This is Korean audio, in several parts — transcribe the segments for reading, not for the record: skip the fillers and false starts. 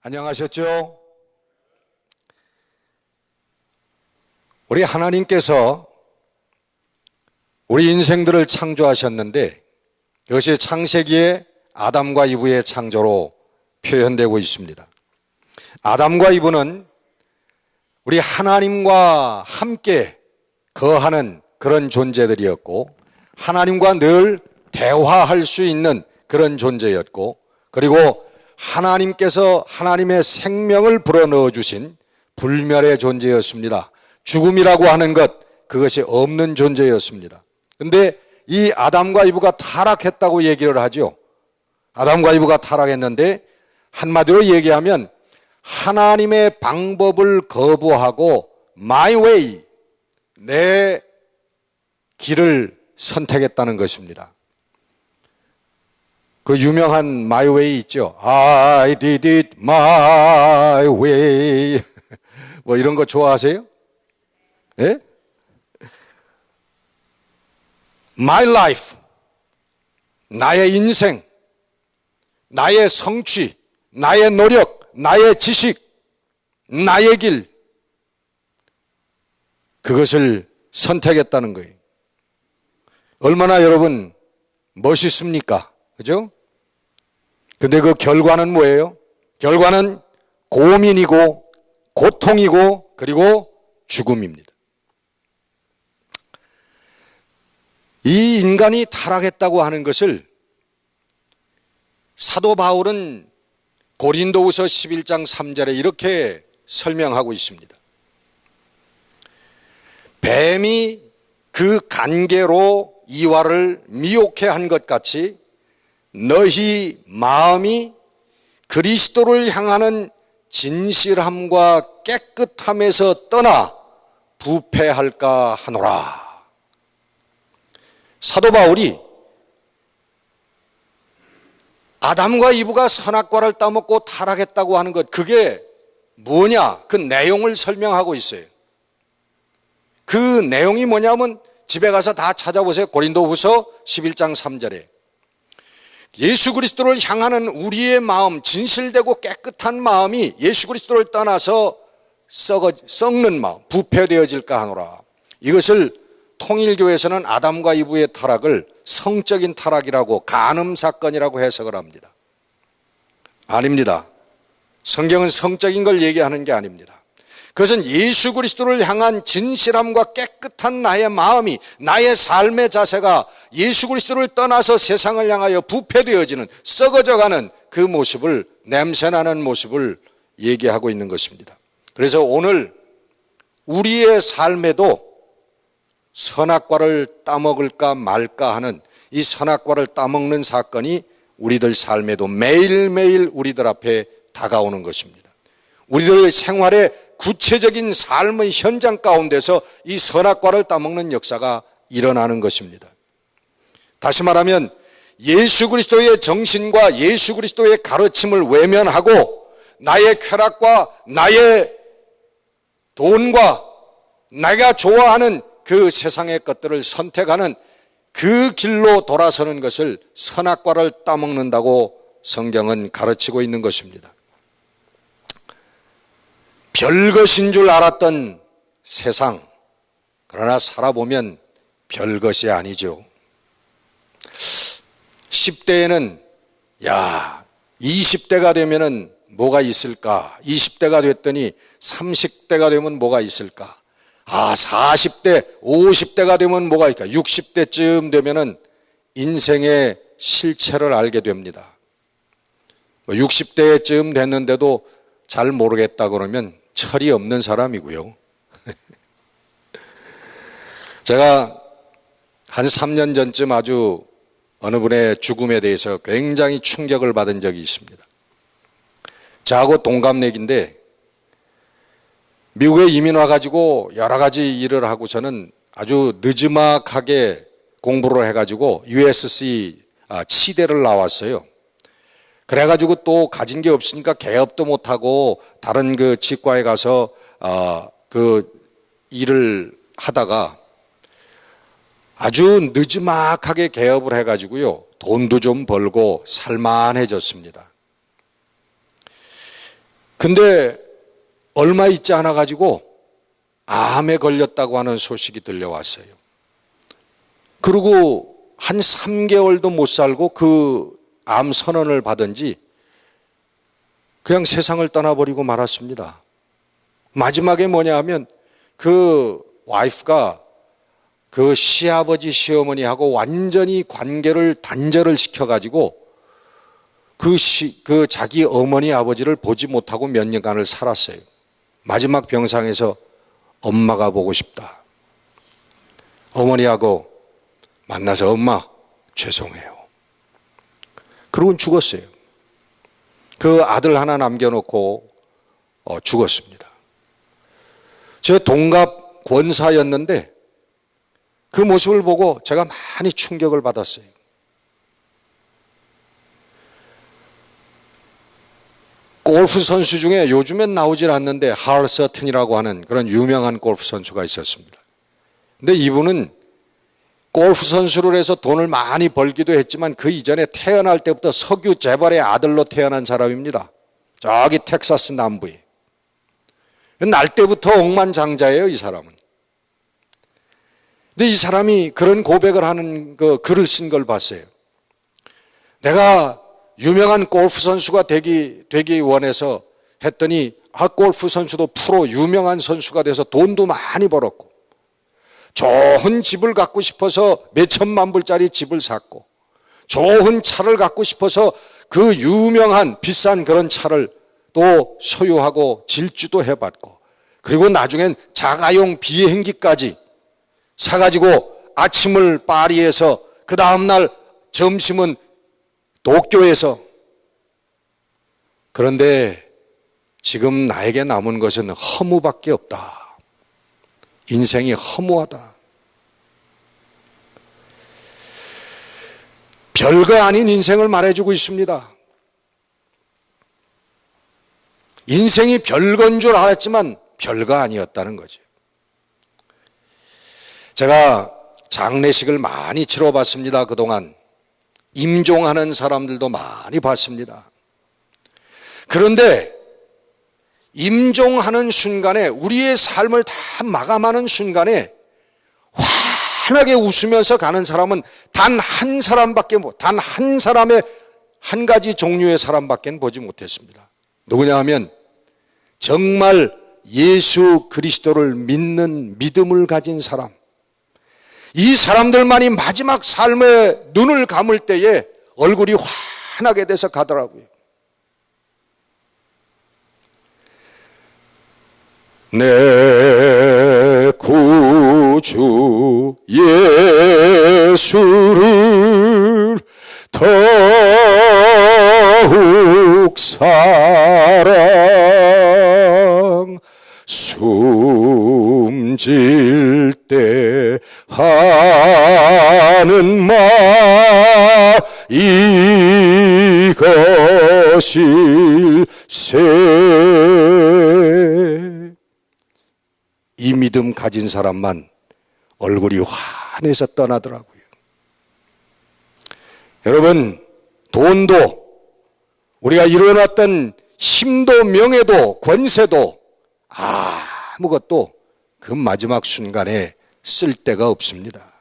안녕하셨죠? 우리 하나님께서 우리 인생들을 창조하셨는데 이것이 창세기의 아담과 이브의 창조로 표현되고 있습니다. 아담과 이브는 우리 하나님과 함께 거하는 그런 존재들이었고 하나님과 늘 대화할 수 있는 그런 존재였고 그리고 하나님께서 하나님의 생명을 불어넣어 주신 불멸의 존재였습니다. 죽음이라고 하는 것, 그것이 없는 존재였습니다. 그런데 이 아담과 이브가 타락했다고 얘기를 하죠. 아담과 이브가 타락했는데 한마디로 얘기하면 하나님의 방법을 거부하고 my way, 내 길을 선택했다는 것입니다. 그 유명한 my way 있죠. I did it my way. 뭐 이런 거 좋아하세요? 예? My life, 나의 인생, 나의 성취, 나의 노력, 나의 지식, 나의 길, 그것을 선택했다는 거예요. 얼마나 여러분 멋있습니까? 그죠? 근데 그 결과는 뭐예요? 결과는 고민이고 고통이고 그리고 죽음입니다. 이 인간이 타락했다고 하는 것을 사도 바울은 고린도후서 11장 3절에 이렇게 설명하고 있습니다. 뱀이 그 간계로 이와를 미혹해 한 것 같이 너희 마음이 그리스도를 향하는 진실함과 깨끗함에서 떠나 부패할까 하노라. 사도 바울이 아담과 이브가 선악과를 따먹고 타락했다고 하는 것, 그게 뭐냐? 그 내용을 설명하고 있어요. 그 내용이 뭐냐면 집에 가서 다 찾아보세요. 고린도후서 11장 3절에 예수 그리스도를 향하는 우리의 마음, 진실되고 깨끗한 마음이 예수 그리스도를 떠나서 썩는 마음, 부패되어질까 하노라. 이것을 통일교에서는 아담과 이브의 타락을 성적인 타락이라고, 간음 사건이라고 해석을 합니다. 아닙니다. 성경은 성적인 걸 얘기하는 게 아닙니다. 그것은 예수 그리스도를 향한 진실함과 깨끗한 나의 마음이, 나의 삶의 자세가 예수 그리스도를 떠나서 세상을 향하여 부패되어지는, 썩어져가는 그 모습을, 냄새나는 모습을 얘기하고 있는 것입니다. 그래서 오늘 우리의 삶에도 선악과를 따먹을까 말까 하는 이 선악과를 따먹는 사건이 우리들 삶에도 매일매일 우리들 앞에 다가오는 것입니다. 우리들의 생활의 구체적인 삶의 현장 가운데서 이 선악과를 따먹는 역사가 일어나는 것입니다. 다시 말하면 예수 그리스도의 정신과 예수 그리스도의 가르침을 외면하고 나의 쾌락과 나의 돈과 내가 좋아하는 그 세상의 것들을 선택하는 그 길로 돌아서는 것을 선악과를 따먹는다고 성경은 가르치고 있는 것입니다. 별것인 줄 알았던 세상, 그러나 살아보면 별것이 아니죠. 10대에는 20대가 되면은 뭐가 있을까? 20대가 됐더니 30대가 되면 뭐가 있을까? 40대, 50대가 되면 뭐가 있을까? 60대쯤 되면은 인생의 실체를 알게 됩니다. 60대쯤 됐는데도 잘 모르겠다 그러면 철이 없는 사람이고요. 제가 한 3년 전쯤 아주 어느 분의 죽음에 대해서 굉장히 충격을 받은 적이 있습니다. 저하고 동갑내기인데 미국에 이민 와가지고 여러 가지 일을 하고서는 아주 느지막하게 공부를 해가지고 USC 치대를 나왔어요. 그래가지고 또 가진 게 없으니까 개업도 못하고 다른 그 치과에 가서 그 일을 하다가 아주 느지막하게 개업을 해가지고요 돈도 좀 벌고 살만해졌습니다. 근데 얼마 있지 않아 가지고 암에 걸렸다고 하는 소식이 들려왔어요. 그리고 한 3개월도 못 살고 그 암 선언을 받은 지 그냥 세상을 떠나버리고 말았습니다. 마지막에 뭐냐 하면 그 와이프가 그 시아버지 시어머니하고 완전히 관계를 단절을 시켜가지고 그 자기 어머니 아버지를 보지 못하고 몇 년간을 살았어요. 마지막 병상에서 엄마가 보고 싶다. 어머니하고 만나서 엄마 죄송해요. 그러고 죽었어요. 그 아들 하나 남겨놓고 죽었습니다. 제 동갑 권사였는데 그 모습을 보고 제가 많이 충격을 받았어요. 골프 선수 중에 요즘엔 나오질 않는데 할 서튼이라고 하는 그런 유명한 골프 선수가 있었습니다. 근데 이분은 골프 선수를 해서 돈을 많이 벌기도 했지만 그 이전에 태어날 때부터 석유 재벌의 아들로 태어난 사람입니다. 저기 텍사스 남부에. 날 때부터 억만장자예요, 이 사람은. 근데 이 사람이 그런 고백을 하는 그 글을 쓴 걸 봤어요. 내가 유명한 골프 선수가 되기 원해서 했더니 골프 선수도 프로 유명한 선수가 돼서 돈도 많이 벌었고 좋은 집을 갖고 싶어서 몇 천만 불짜리 집을 샀고 좋은 차를 갖고 싶어서 그 유명한 비싼 그런 차를 또 소유하고 질주도 해봤고 그리고 나중엔 자가용 비행기까지 사가지고 아침을 파리에서 그 다음날 점심은 도쿄에서. 그런데 지금 나에게 남은 것은 허무밖에 없다. 인생이 허무하다. 별거 아닌 인생을 말해주고 있습니다. 인생이 별건 줄 알았지만 별거 아니었다는 거죠. 제가 장례식을 많이 치러봤습니다. 그동안 임종하는 사람들도 많이 봤습니다. 그런데 임종하는 순간에 우리의 삶을 다 마감하는 순간에 환하게 웃으면서 가는 사람은 단 한 사람밖에 단 한 사람의 한 가지 종류의 사람밖에 보지 못했습니다. 누구냐 하면 정말 예수 그리스도를 믿는 믿음을 가진 사람. 이 사람들만이 마지막 삶에 눈을 감을 때에 얼굴이 환하게 돼서 가더라고요. 내 구주 예수를 더욱 사랑 숨질 때 하는 말 이것일세. 이 믿음 가진 사람만 얼굴이 환해서 떠나더라고요. 여러분, 돈도 우리가 이뤄놨던 힘도 명예도 권세도 아무것도 그 마지막 순간에 쓸 데가 없습니다.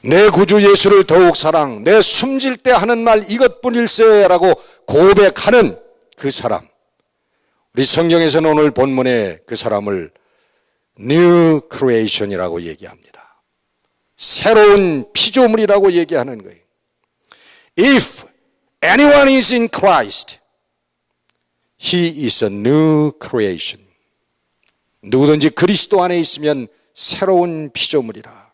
내 구주 예수를 더욱 사랑, 내 숨질 때 하는 말 이것뿐일세라고 고백하는 그 사람. 우리 성경에서는 오늘 본문에 그 사람을 New Creation이라고 얘기합니다. 새로운 피조물이라고 얘기하는 거예요. If anyone is in Christ, he is a new creation. 누구든지 그리스도 안에 있으면 새로운 피조물이라.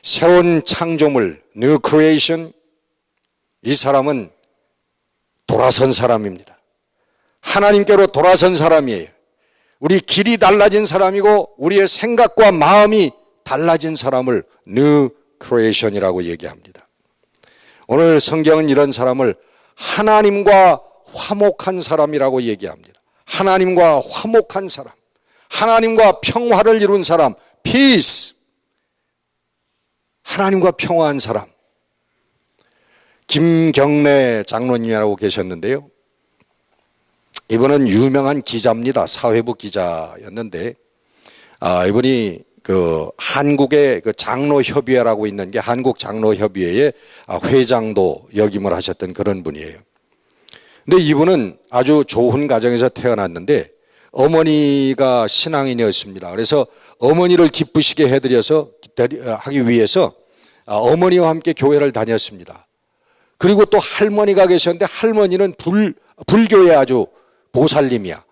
새로운 창조물, New Creation. 이 사람은 돌아선 사람입니다. 하나님께로 돌아선 사람이에요. 우리 길이 달라진 사람이고 우리의 생각과 마음이 달라진 사람을 New Creation이라고 얘기합니다. 오늘 성경은 이런 사람을 하나님과 화목한 사람이라고 얘기합니다. 하나님과 화목한 사람, 하나님과 평화를 이룬 사람, Peace. 하나님과 평화한 사람. 김경래 장로님이라고 계셨는데요. 이분은 유명한 기자입니다. 사회부 기자였는데, 이분이 그 한국의 그 장로협의회라고 있는 게 한국 장로협의회의 회장도 역임을 하셨던 그런 분이에요. 근데 이분은 아주 좋은 가정에서 태어났는데 어머니가 신앙인이었습니다. 그래서 어머니를 기쁘시게 해드려서 하기 위해서 어머니와 함께 교회를 다녔습니다. 그리고 또 할머니가 계셨는데 할머니는 불교의 아주 보살님이야.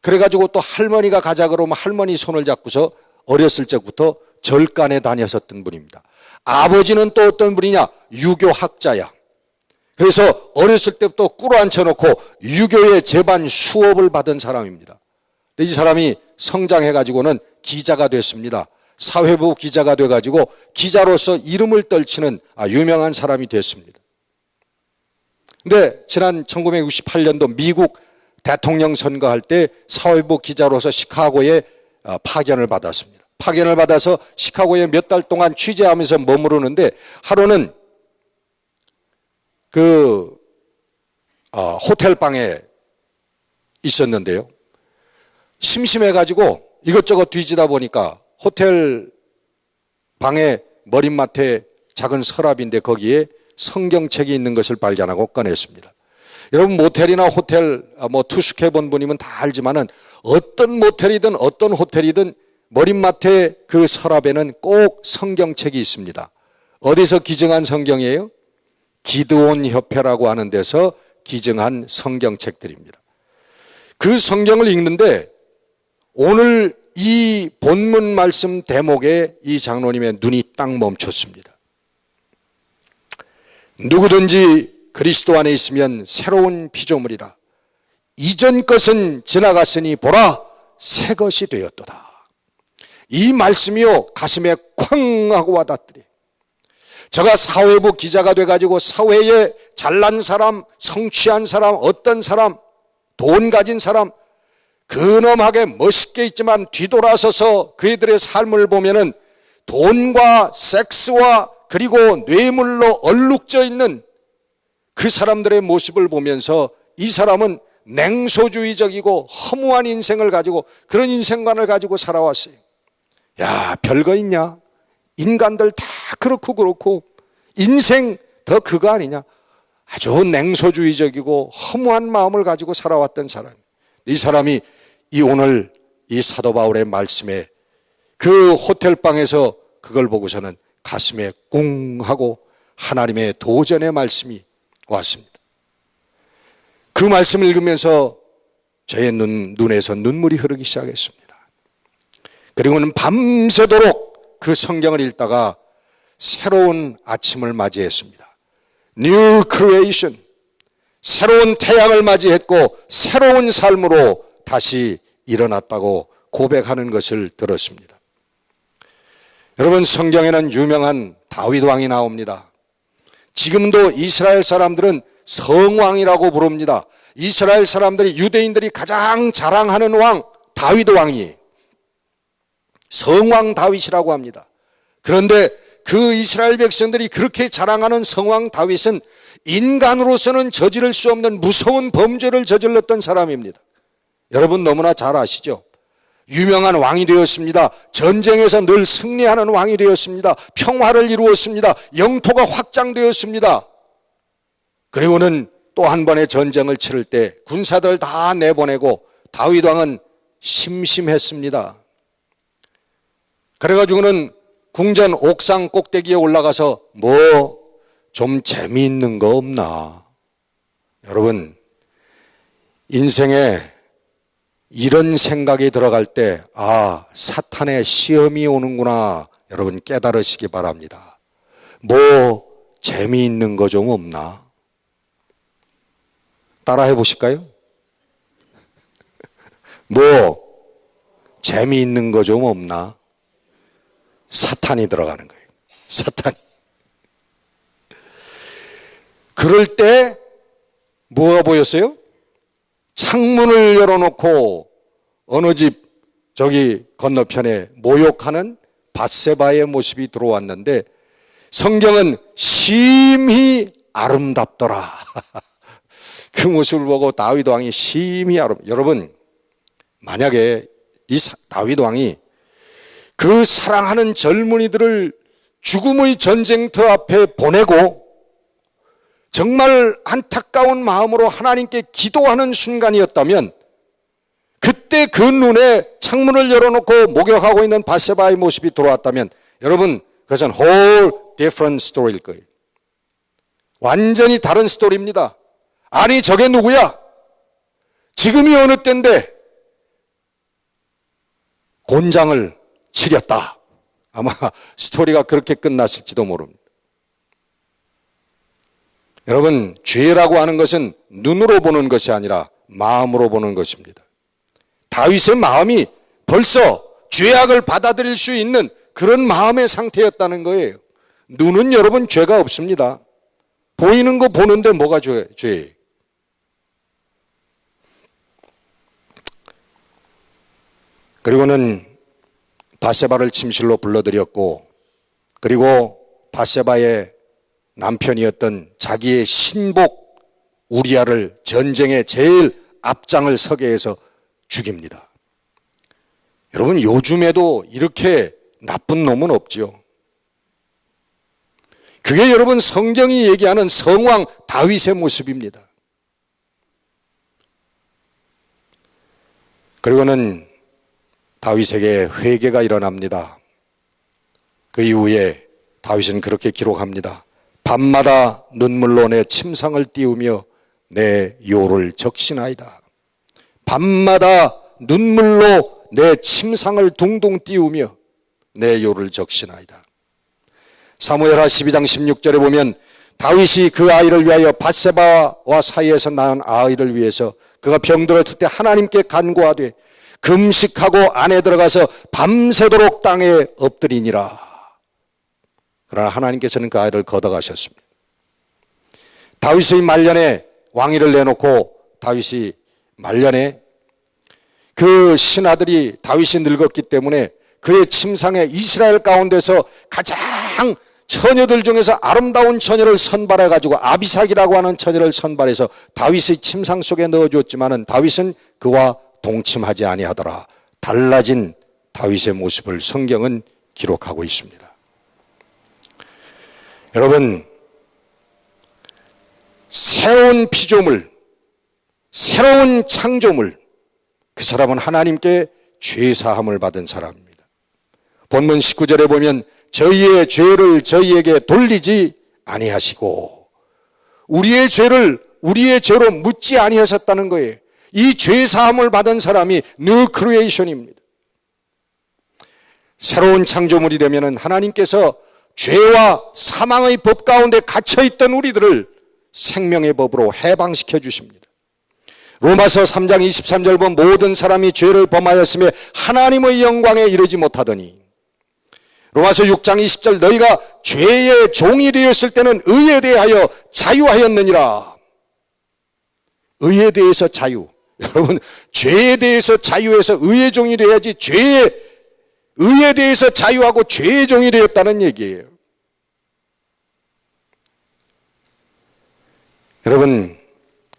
그래가지고 또 할머니가 가자 그러면 할머니 손을 잡고서 어렸을 적부터 절간에 다녔었던 분입니다. 아버지는 또 어떤 분이냐? 유교학자야. 그래서 어렸을 때부터 꿇어 앉혀놓고 유교의 제반 수업을 받은 사람입니다. 근데 이 사람이 성장해가지고는 기자가 됐습니다. 사회부 기자가 돼가지고 기자로서 이름을 떨치는 유명한 사람이 됐습니다. 근데 지난 1968년도 미국 대통령 선거할 때 사회부 기자로서 시카고에 파견을 받았습니다. 파견을 받아서 시카고에 몇 달 동안 취재하면서 머무르는데 하루는 그 호텔 방에 있었는데요. 심심해가지고 이것저것 뒤지다 보니까 호텔 방에 머릿맡에 작은 서랍인데 거기에 성경책이 있는 것을 발견하고 꺼냈습니다. 여러분 모텔이나 호텔 투숙해 본 분이면 다 알지만은 어떤 모텔이든 어떤 호텔이든 머릿맡에 그 서랍에는 꼭 성경책이 있습니다. 어디서 기증한 성경이에요? 기드온 협회라고 하는 데서 기증한 성경책들입니다. 그 성경을 읽는데 오늘 이 본문 말씀 대목에 이 장로님의 눈이 딱 멈췄습니다. 누구든지 그리스도 안에 있으면 새로운 피조물이라. 이전 것은 지나갔으니 보라 새 것이 되었도다. 이 말씀이요 가슴에 쾅 하고 와닿더래. 제가 사회부 기자가 돼가지고 사회에 잘난 사람, 성취한 사람, 어떤 사람, 돈 가진 사람 근엄하게 멋있게 있지만 뒤돌아서서 그들의 삶을 보면은 돈과 섹스와 그리고 뇌물로 얼룩져 있는 그 사람들의 모습을 보면서 이 사람은 냉소주의적이고 허무한 인생을 가지고 그런 인생관을 가지고 살아왔어요. 야, 별거 있냐? 인간들 다 그렇고 인생 더 그거 아니냐? 아주 냉소주의적이고 허무한 마음을 가지고 살아왔던 사람. 이 사람이 오늘 이 사도 바울의 말씀에 그 호텔방에서 그걸 보고서는 가슴에 꿍 하고 하나님의 도전의 말씀이 왔습니다. 그 말씀을 읽으면서 저의 눈에서 눈물이 흐르기 시작했습니다. 그리고는 밤새도록 그 성경을 읽다가 새로운 아침을 맞이했습니다. New creation, 새로운 태양을 맞이했고 새로운 삶으로 다시 일어났다고 고백하는 것을 들었습니다. 여러분 성경에는 유명한 다윗 왕이 나옵니다. 지금도 이스라엘 사람들은 성왕이라고 부릅니다. 이스라엘 사람들이 유대인들이 가장 자랑하는 왕 다윗 왕이에요. 성왕 다윗이라고 합니다. 그런데 그 이스라엘 백성들이 그렇게 자랑하는 성왕 다윗은 인간으로서는 저지를 수 없는 무서운 범죄를 저질렀던 사람입니다. 여러분 너무나 잘 아시죠? 유명한 왕이 되었습니다. 전쟁에서 늘 승리하는 왕이 되었습니다. 평화를 이루었습니다. 영토가 확장되었습니다. 그리고는 또 한 번의 전쟁을 치를 때 군사들 다 내보내고 다윗 왕은 심심했습니다. 그래가지고는 궁전 옥상 꼭대기에 올라가서 뭐 좀 재미있는 거 없나? 여러분 인생에 이런 생각이 들어갈 때 사탄의 시험이 오는구나 여러분 깨달으시기 바랍니다. 뭐 재미있는 거 좀 없나? 따라해 보실까요? 뭐 재미있는 거 좀 없나? 사탄이 들어가는 거예요. 사탄이. 그럴 때 뭐가 보였어요? 창문을 열어놓고 어느 집 저기 건너편에 모욕하는 밧세바의 모습이 들어왔는데 성경은 심히 아름답더라. 그 모습을 보고 다윗 왕이 심히 여러분, 만약에 이 다윗 왕이 그 사랑하는 젊은이들을 죽음의 전쟁터 앞에 보내고 정말 안타까운 마음으로 하나님께 기도하는 순간이었다면, 그때 그 눈에 창문을 열어놓고 목욕하고 있는 바세바의 모습이 들어왔다면, 여러분, 그것은 whole different story일 거예요. 완전히 다른 스토리입니다. 아니, 저게 누구야? 지금이 어느 때인데 곤장을 치렸다. 아마 스토리가 그렇게 끝났을지도 모릅니다. 여러분, 죄라고 하는 것은 눈으로 보는 것이 아니라 마음으로 보는 것입니다. 다윗의 마음이 벌써 죄악을 받아들일 수 있는 그런 마음의 상태였다는 거예요. 눈은 여러분 죄가 없습니다. 보이는 거 보는데 뭐가 죄예요? 그리고는 바세바를 침실로 불러들였고, 그리고 바세바의 남편이었던 자기의 신복 우리아를 전쟁의 제일 앞장을 서게 해서 죽입니다. 여러분, 요즘에도 이렇게 나쁜 놈은 없죠. 그게 여러분 성경이 얘기하는 성왕 다윗의 모습입니다. 그리고는 다윗에게 회개가 일어납니다. 그 이후에 다윗은 그렇게 기록합니다. 밤마다 눈물로 내 침상을 띄우며 내 요를 적시나이다. 밤마다 눈물로 내 침상을 둥둥 띄우며 내 요를 적시나이다. 사무엘하 12장 16절에 보면 다윗이 그 아이를 위하여 밧세바와 사이에서 낳은 아이를 위해서 그가 병들었을 때 하나님께 간구하되 금식하고 안에 들어가서 밤새도록 땅에 엎드리니라. 그러나 하나님께서는 그 아이를 걷어가셨습니다. 다윗의 말년에 왕위를 내놓고 다윗이 말년에 그 신하들이 다윗이 늙었기 때문에 그의 침상에 이스라엘 가운데서 가장 처녀들 중에서 아름다운 처녀를 선발해 가지고 아비삭이라고 하는 처녀를 선발해서 다윗의 침상 속에 넣어주었지만은 다윗은 그와 동침하지 아니하더라. 달라진 다윗의 모습을 성경은 기록하고 있습니다. 여러분, 새로운 피조물, 새로운 창조물, 그 사람은 하나님께 죄사함을 받은 사람입니다. 본문 19절에 보면 저희의 죄를 저희에게 돌리지 아니하시고 우리의 죄를 우리의 죄로 묻지 아니하셨다는 거예요. 이 죄사함을 받은 사람이 뉴 크리에이션입니다. 새로운 창조물이 되면은 하나님께서 죄와 사망의 법 가운데 갇혀있던 우리들을 생명의 법으로 해방시켜 주십니다. 로마서 3장 23절 보면 모든 사람이 죄를 범하였으며 하나님의 영광에 이르지 못하더니, 로마서 6장 20절 너희가 죄의 종이 되었을 때는 의에 대하여 자유하였느니라. 의에 대해서 자유. 여러분, 죄에 대해서 자유해서 의의 종이 되어야지 의에 대해서 자유하고 죄의 종이 되었다는 얘기예요. 여러분,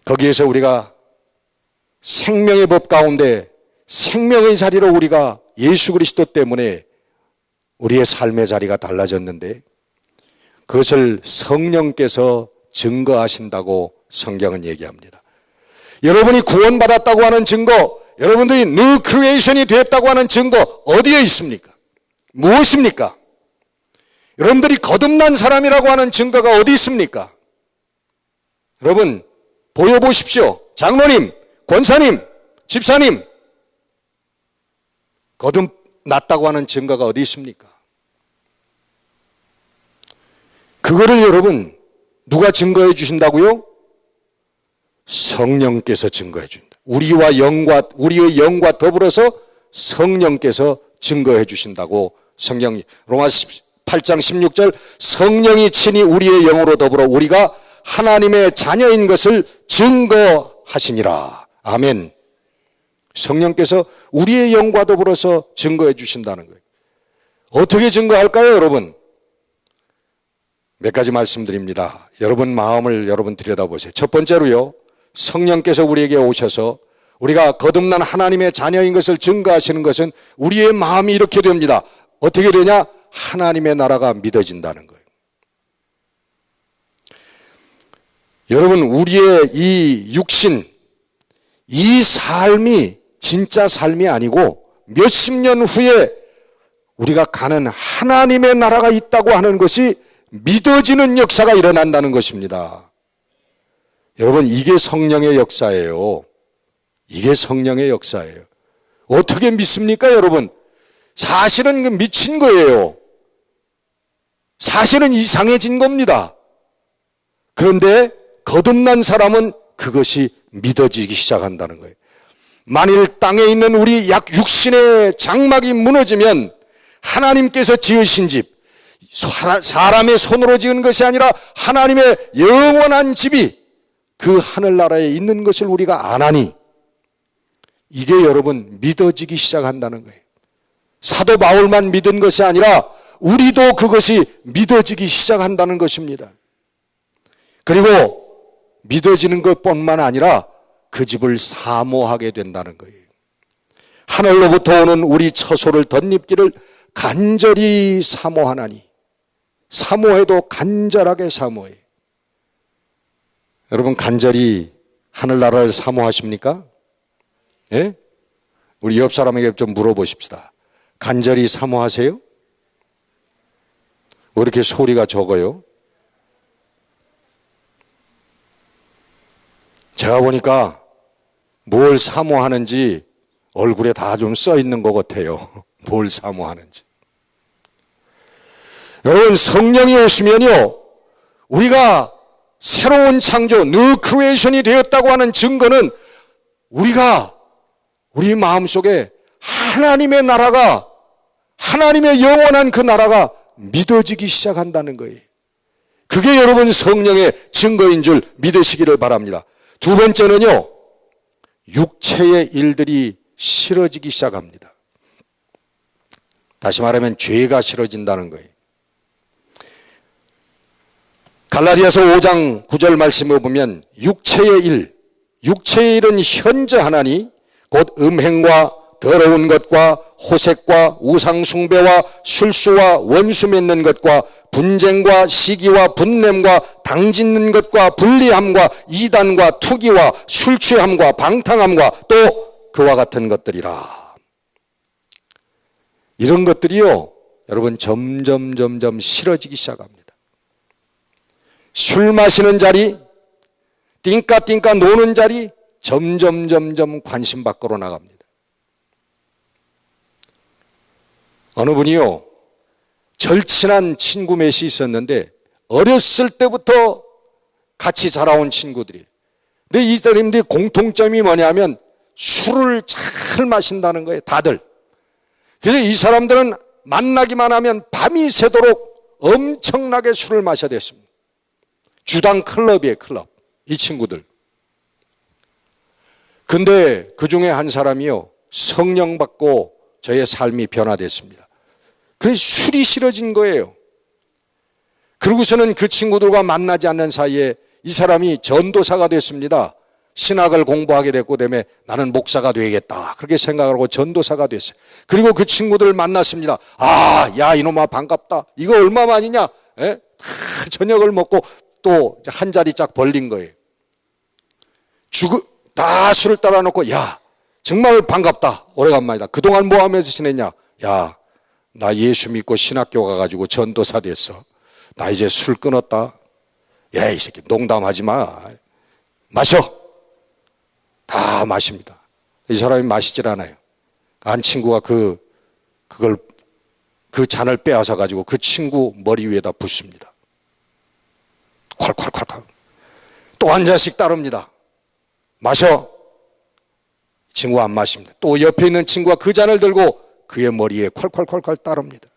거기에서 우리가 생명의 법 가운데 생명의 자리로 우리가 예수 그리스도 때문에 우리의 삶의 자리가 달라졌는데 그것을 성령께서 증거하신다고 성경은 얘기합니다. 여러분이 구원받았다고 하는 증거, 여러분들이 뉴 크리에이션이 되었다고 하는 증거 어디에 있습니까? 무엇입니까? 여러분들이 거듭난 사람이라고 하는 증거가 어디 있습니까? 여러분, 보여보십시오. 장로님, 권사님, 집사님, 거듭났다고 하는 증거가 어디 있습니까? 그거를 여러분 누가 증거해 주신다고요? 성령께서 증거해 준다. 우리의 영과 더불어서 성령께서 증거해 주신다고 성경이 로마서 8장 16절 성령이 친히 우리의 영으로 더불어 우리가 하나님의 자녀인 것을 증거하시니라. 아멘. 성령께서 우리의 영과 더불어서 증거해 주신다는 거예요. 어떻게 증거할까요, 여러분? 몇 가지 말씀드립니다. 여러분 마음을 여러분 들여다보세요. 첫 번째로요, 성령께서 우리에게 오셔서 우리가 거듭난 하나님의 자녀인 것을 증거하시는 것은 우리의 마음이 이렇게 됩니다. 어떻게 되냐? 하나님의 나라가 믿어진다는 거예요. 여러분, 우리의 이 육신, 이 삶이 진짜 삶이 아니고 몇십 년 후에 우리가 가는 하나님의 나라가 있다고 하는 것이 믿어지는 역사가 일어난다는 것입니다. 여러분, 이게 성령의 역사예요. 이게 성령의 역사예요. 어떻게 믿습니까, 여러분? 사실은 미친 거예요. 사실은 이상해진 겁니다. 그런데 거듭난 사람은 그것이 믿어지기 시작한다는 거예요. 만일 땅에 있는 우리 약 육신의 장막이 무너지면 하나님께서 지으신 집, 사람의 손으로 지은 것이 아니라 하나님의 영원한 집이 그 하늘나라에 있는 것을 우리가 아나니 이게 여러분 믿어지기 시작한다는 거예요. 사도 바울만 믿은 것이 아니라 우리도 그것이 믿어지기 시작한다는 것입니다. 그리고 믿어지는 것뿐만 아니라 그 집을 사모하게 된다는 거예요. 하늘로부터 오는 우리 처소를 덧입기를 간절히 사모하나니, 사모해도 간절하게 사모해. 여러분, 간절히 하늘나라를 사모하십니까? 예? 우리 옆 사람에게 좀 물어보십시다. 간절히 사모하세요? 왜 이렇게 소리가 적어요? 제가 보니까 뭘 사모하는지 얼굴에 다 좀 써 있는 것 같아요. 뭘 사모하는지. 여러분, 성령이 오시면요, 우리가 새로운 창조, new creation이 되었다고 하는 증거는 우리가 우리 마음속에 하나님의 나라가, 하나님의 영원한 그 나라가 믿어지기 시작한다는 거예요. 그게 여러분 성령의 증거인 줄 믿으시기를 바랍니다. 두 번째는요, 육체의 일들이 싫어지기 시작합니다. 다시 말하면 죄가 싫어진다는 거예요. 갈라디아서 5장 9절 말씀을 보면 육체의 일은 현저하나니 곧 음행과 더러운 것과 호색과 우상숭배와 술수와 원수 맺는 것과 분쟁과 시기와 분냄과 당짓는 것과 불리함과 이단과 투기와 술취함과 방탕함과 또 그와 같은 것들이라. 이런 것들이요, 여러분 점점 싫어지기 시작합니다. 술 마시는 자리, 띵까띵까 노는 자리 점점 관심 밖으로 나갑니다. 어느 분이요, 절친한 친구 몇이 있었는데 어렸을 때부터 같이 자라온 친구들이. 근데 이 사람들이 공통점이 뭐냐면 술을 잘 마신다는 거예요, 다들. 그래서 이 사람들은 만나기만 하면 밤이 새도록 엄청나게 술을 마셔야 됐습니다. 주당 클럽이에요, 클럽. 이 친구들. 근데 그 중에 한 사람이요, 성령 받고 저의 삶이 변화됐습니다. 그래서 술이 싫어진 거예요. 그러고서는 그 친구들과 만나지 않는 사이에 이 사람이 전도사가 됐습니다. 신학을 공부하게 됐고, 그다음에 나는 목사가 되겠다, 그렇게 생각하고 전도사가 됐어요. 그리고 그 친구들을 만났습니다. 아, 야, 이놈아 반갑다. 이거 얼마만이냐? 예? 다 저녁을 먹고 또 한 자리 짝 벌린 거예요. 다 술을 따라 놓고, 야, 정말 반갑다. 오래간만이다. 그동안 뭐 하면서 지냈냐? 야, 나 예수 믿고 신학교 가가지고 전도사 됐어. 나 이제 술 끊었다. 야, 이 새끼 농담하지 마. 마셔. 다 마십니다. 이 사람이 마시질 않아요. 한 친구가 그 잔을 빼앗아 가지고 그 친구 머리 위에다 붓습니다. 콸콸콸콸. 또 한 잔씩 따릅니다. 마셔. 친구가 안 마십니다. 또 옆에 있는 친구가 그 잔을 들고 그의 머리에 콸콸콸콸 따릅니다.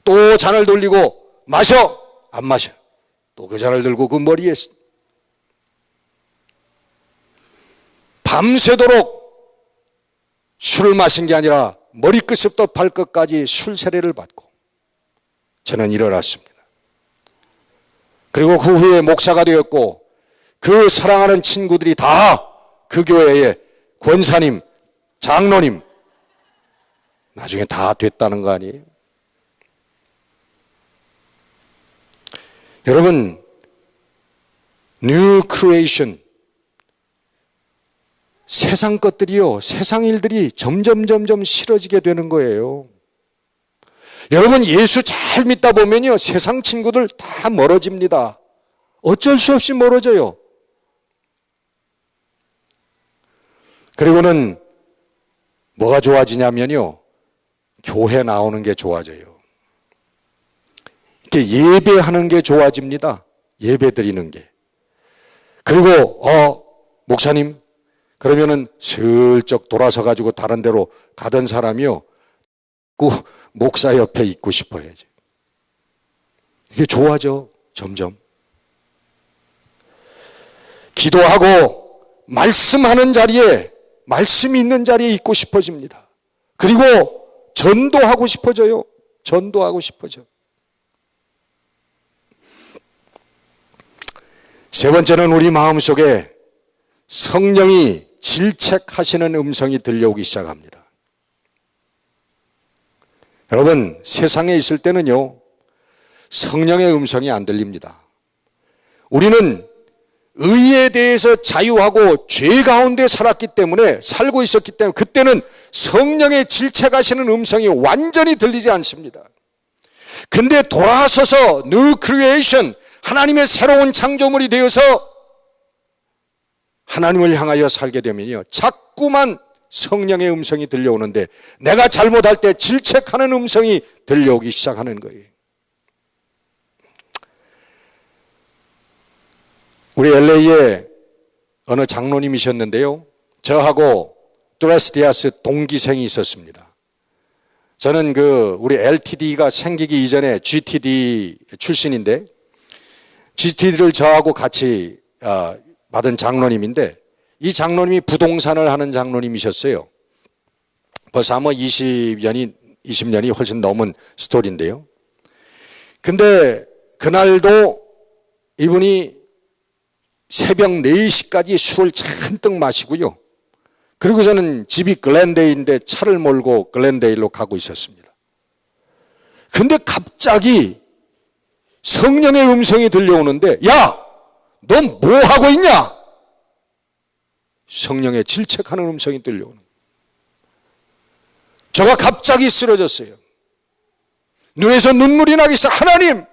또 잔을 돌리고 마셔. 안 마셔. 또 그 잔을 들고 그 머리에. 밤새도록 술을 마신 게 아니라 머리끝부터 발끝까지 술 세례를 받고 저는 일어났습니다. 그리고 그 후에 목사가 되었고, 그 사랑하는 친구들이 다 그 교회의 권사님, 장로님, 나중에 다 됐다는 거 아니에요? 여러분, 뉴 크리에이션, 세상 것들이요, 세상 일들이 점점 싫어지게 되는 거예요. 여러분, 예수 잘 믿다 보면요, 세상 친구들 다 멀어집니다. 어쩔 수 없이 멀어져요. 그리고는 뭐가 좋아지냐면요, 교회 나오는 게 좋아져요. 이렇게 예배하는 게 좋아집니다. 예배 드리는 게. 그리고 목사님, 그러면은 슬쩍 돌아서 가지고 다른 데로 가던 사람이요, 그 목사 옆에 있고 싶어야지. 이게 좋아져, 점점. 기도하고 말씀하는 자리에, 말씀이 있는 자리에 있고 싶어집니다. 그리고 전도하고 싶어져요. 전도하고 싶어져. 세 번째는 우리 마음속에 성령이 질책하시는 음성이 들려오기 시작합니다. 여러분, 세상에 있을 때는요, 성령의 음성이 안 들립니다. 우리는 의에 대해서 자유하고 죄 가운데 살고 있었기 때문에 그때는 성령의 질책하시는 음성이 완전히 들리지 않습니다. 근데 돌아서서 뉴 크리에이션, 하나님의 새로운 창조물이 되어서 하나님을 향하여 살게 되면요, 자꾸만 성령의 음성이 들려오는데 내가 잘못할 때 질책하는 음성이 들려오기 시작하는 거예요. 우리 LA에 어느 장로님이셨는데요, 저하고 뚜레스디아스 동기생이 있었습니다. 저는 우리 LTD가 생기기 이전에 GTD 출신인데, GTD를 저하고 같이 받은 장로님인데, 이 장로님이 부동산을 하는 장로님이셨어요. 벌써 아마 20년이 훨씬 넘은 스토리인데요. 근데 그날도 이분이 새벽 4시까지 술을 잔뜩 마시고요. 그리고 저는 집이 글렌데일인데 차를 몰고 글렌데일로 가고 있었습니다. 근데 갑자기 성령의 음성이 들려오는데, 야! 넌 뭐 하고 있냐? 성령의 질책하는 음성이 들려오는 거예요. 저가 갑자기 쓰러졌어요. 눈에서 눈물이 나기 시작. 하나님,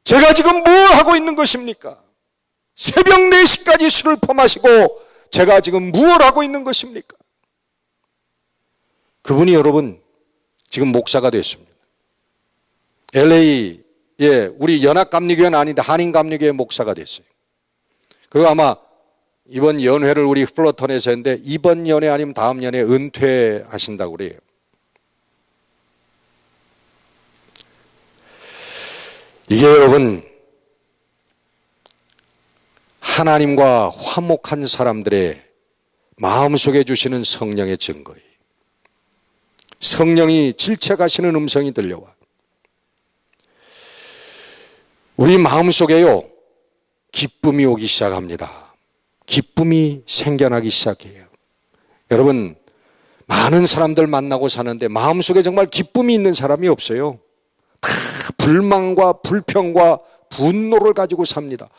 제가 지금 뭘 하고 있는 것입니까? 새벽 4시까지 술을 퍼마시고 제가 지금 무엇을 하고 있는 것입니까? 그분이 여러분 지금 목사가 됐습니다. LA에 우리 연합감리교회는 아닌데 한인감리교회 목사가 됐어요. 그리고 아마 이번 연회를 우리 플러턴에서 했는데 이번 연회 아니면 다음 연회 은퇴하신다고 그래요. 이게 여러분 하나님과 화목한 사람들의 마음속에 주시는 성령의 증거예요. 성령이 질책하시는 음성이 들려와. 우리 마음속에요, 기쁨이 오기 시작합니다. 기쁨이 생겨나기 시작해요. 여러분, 많은 사람들 만나고 사는데 마음속에 정말 기쁨이 있는 사람이 없어요. 다 불만과 불평과 분노를 가지고 삽니다.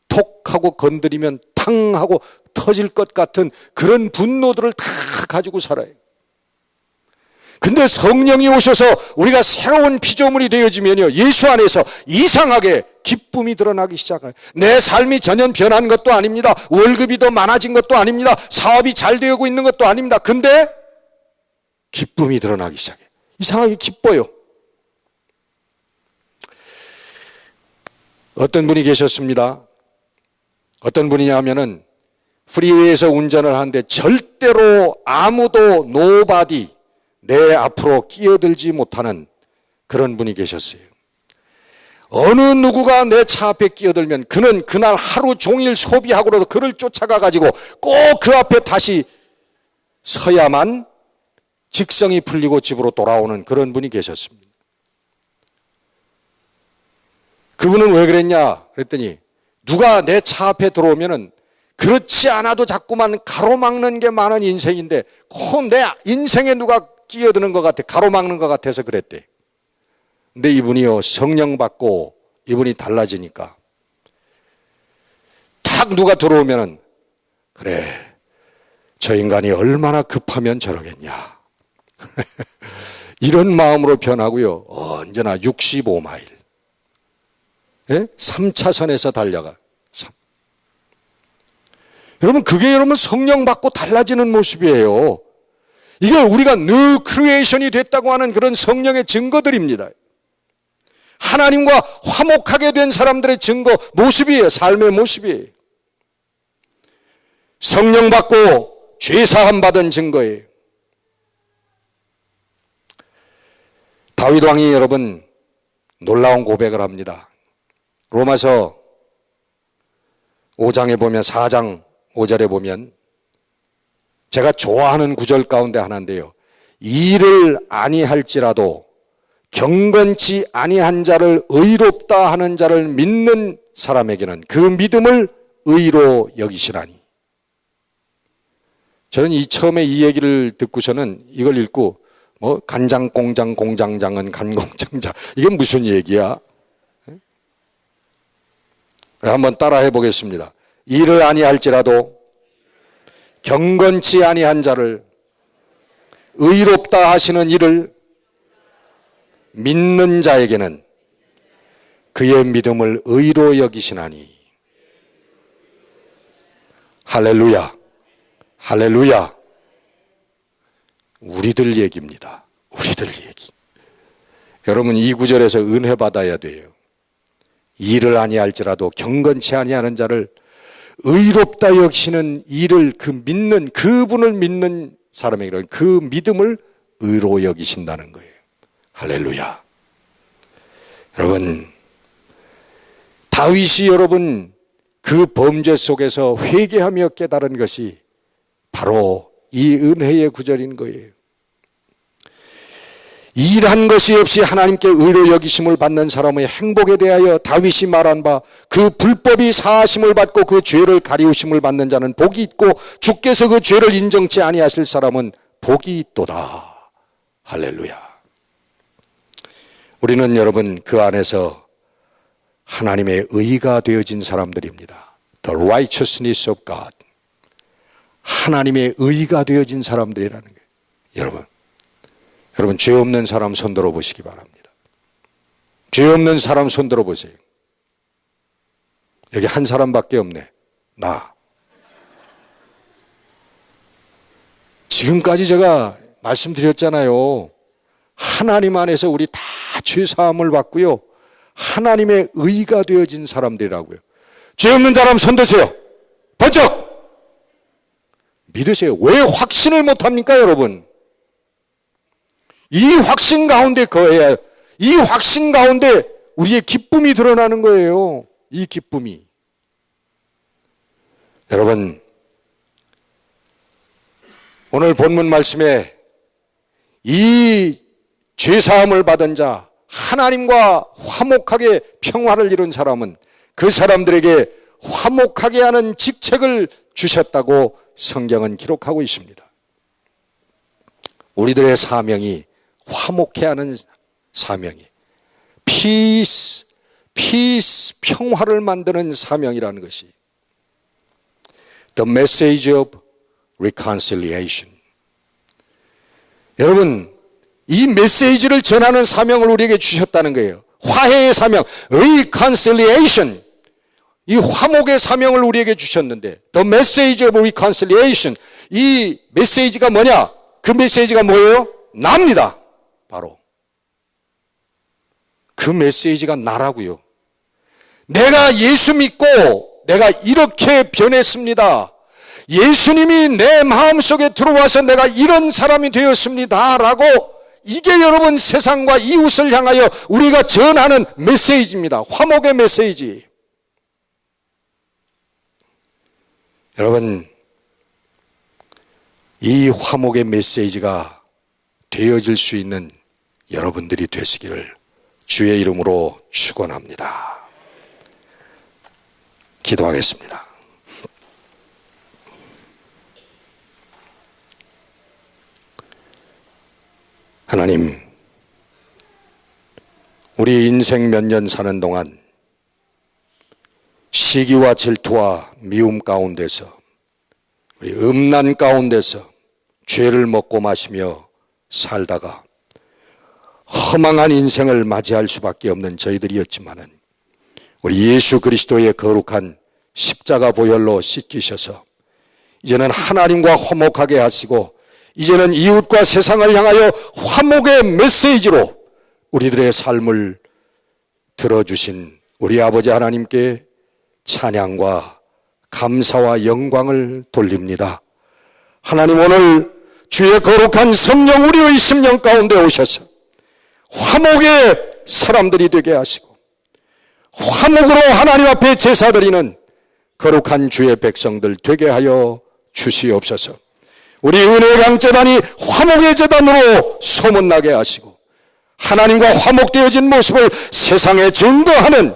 톡 하고 건드리면 탕 하고 터질 것 같은 그런 분노들을 다 가지고 살아요. 근데 성령이 오셔서 우리가 새로운 피조물이 되어지면요, 예수 안에서 이상하게 기쁨이 드러나기 시작해요. 내 삶이 전혀 변한 것도 아닙니다. 월급이 더 많아진 것도 아닙니다. 사업이 잘 되고 있는 것도 아닙니다. 근데 기쁨이 드러나기 시작해요. 이상하게 기뻐요. 어떤 분이 계셨습니다. 어떤 분이냐 하면은 프리웨이에서 운전을 하는데 절대로 아무도 nobody 내 앞으로 끼어들지 못하는 그런 분이 계셨어요. 어느 누구가 내 차 앞에 끼어들면 그는 그날 하루 종일 소비하고라도 그를 쫓아가 가지고 꼭 그 앞에 다시 서야만 직성이 풀리고 집으로 돌아오는 그런 분이 계셨습니다. 그분은 왜 그랬냐 그랬더니 누가 내 차 앞에 들어오면은 그렇지 않아도 자꾸만 가로막는 게 많은 인생인데 꼭 내 인생에 누가 끼어드는 것 같아, 가로막는 것 같아서 그랬대. 근데 이분이요, 성령 받고 이분이 달라지니까 탁 누가 들어오면은 그래, 저 인간이 얼마나 급하면 저러겠냐 이런 마음으로 변하고요. 언제나 65마일 3차선에서 달려가. 여러분, 그게 여러분 성령 받고 달라지는 모습이에요. 이게 우리가 뉴 크리에이션이 됐다고 하는 그런 성령의 증거들입니다. 하나님과 화목하게 된 사람들의 증거, 모습이에요. 삶의 모습이에요. 성령 받고 죄사함 받은 증거예요. 다윗 왕이 여러분 놀라운 고백을 합니다. 로마서 5장에 보면 4장 5절에 보면 제가 좋아하는 구절 가운데 하나인데요. 일을 아니할지라도 경건치 아니한 자를 의롭다 하는 자를 믿는 사람에게는 그 믿음을 의로 여기시라니. 저는 처음에 이 얘기를 듣고서는 이걸 읽고 간장 공장 공장장은 간공장장, 이게 무슨 얘기야? 한번 따라 해보겠습니다. 일을 아니할지라도 경건치 아니한 자를 의롭다 하시는 이를 믿는 자에게는 그의 믿음을 의로 여기시나니. 할렐루야, 할렐루야. 우리들 얘기입니다. 우리들 얘기. 여러분, 이 구절에서 은혜 받아야 돼요. 일을 아니할지라도 경건치 아니하는 자를 의롭다 여기시는 이를 믿는, 그분을 믿는 사람에게는 그 믿음을 의로 여기신다는 거예요. 할렐루야. 여러분, 다윗이 여러분 그 범죄 속에서 회개하며 깨달은 것이 바로 이 은혜의 구절인 거예요. 일한 것이 없이 하나님께 의로 여기심을 받는 사람의 행복에 대하여 다윗이 말한 바, 그 불법이 사하심을 받고 그 죄를 가리우심을 받는 자는 복이 있고 주께서 그 죄를 인정치 아니하실 사람은 복이 있도다. 할렐루야. 우리는 여러분 그 안에서 하나님의 의가 되어진 사람들입니다. The righteousness of God. 하나님의 의가 되어진 사람들이라는 거예요. 여러분 죄 없는 사람 손 들어 보시기 바랍니다. 죄 없는 사람 손 들어 보세요. 여기 한 사람밖에 없네. 나. 지금까지 제가 말씀드렸잖아요. 하나님 안에서 우리 다 죄사함을 받고요, 하나님의 의가 되어진 사람들이라고요. 죄 없는 사람 손 드세요. 번쩍 믿으세요. 왜 확신을 못합니까 여러분? 이 확신 가운데 거해야, 이 확신 가운데 우리의 기쁨이 드러나는 거예요. 이 기쁨이. 여러분, 오늘 본문 말씀에 이 죄사함을 받은 자, 하나님과 화목하게 평화를 이룬 사람은 그 사람들에게 화목하게 하는 직책을 주셨다고 성경은 기록하고 있습니다. 우리들의 사명이 화목해 하는 사명이, peace, 평화를 만드는 사명이라는 것이 the message of reconciliation. 여러분, 이 메시지를 전하는 사명을 우리에게 주셨다는 거예요. 화해의 사명, reconciliation. 이 화목의 사명을 우리에게 주셨는데, the message of reconciliation. 이 메시지가 뭐냐? 그 메시지가 뭐예요? 나입니다. 바로 그 메시지가 나라고요. 내가 예수 믿고 내가 이렇게 변했습니다. 예수님이 내 마음속에 들어와서 내가 이런 사람이 되었습니다 라고, 이게 여러분 세상과 이웃을 향하여 우리가 전하는 메시지입니다. 화목의 메시지. 여러분, 이 화목의 메시지가 되어질 수 있는 여러분들이 되시기를 주의 이름으로 축원합니다. 기도하겠습니다. 하나님, 우리 인생 몇 년 사는 동안 시기와 질투와 미움 가운데서, 우리 음란 가운데서 죄를 먹고 마시며 살다가 허망한 인생을 맞이할 수밖에 없는 저희들이었지만은, 우리 예수 그리스도의 거룩한 십자가 보혈로 씻기셔서 이제는 하나님과 화목하게 하시고, 이제는 이웃과 세상을 향하여 화목의 메시지로 우리들의 삶을 들어주신 우리 아버지 하나님께 찬양과 감사와 영광을 돌립니다. 하나님, 오늘 주의 거룩한 성령 우리의 심령 가운데 오셔서 화목의 사람들이 되게 하시고, 화목으로 하나님 앞에 제사 드리는 거룩한 주의 백성들 되게 하여 주시옵소서. 우리 은혜강 제단이 화목의 제단으로 소문나게 하시고, 하나님과 화목되어진 모습을 세상에 증거하는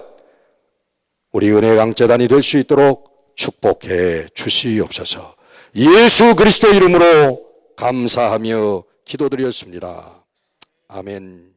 우리 은혜강 제단이 될 수 있도록 축복해 주시옵소서. 예수 그리스도 이름으로 감사하며 기도드렸습니다. 아멘.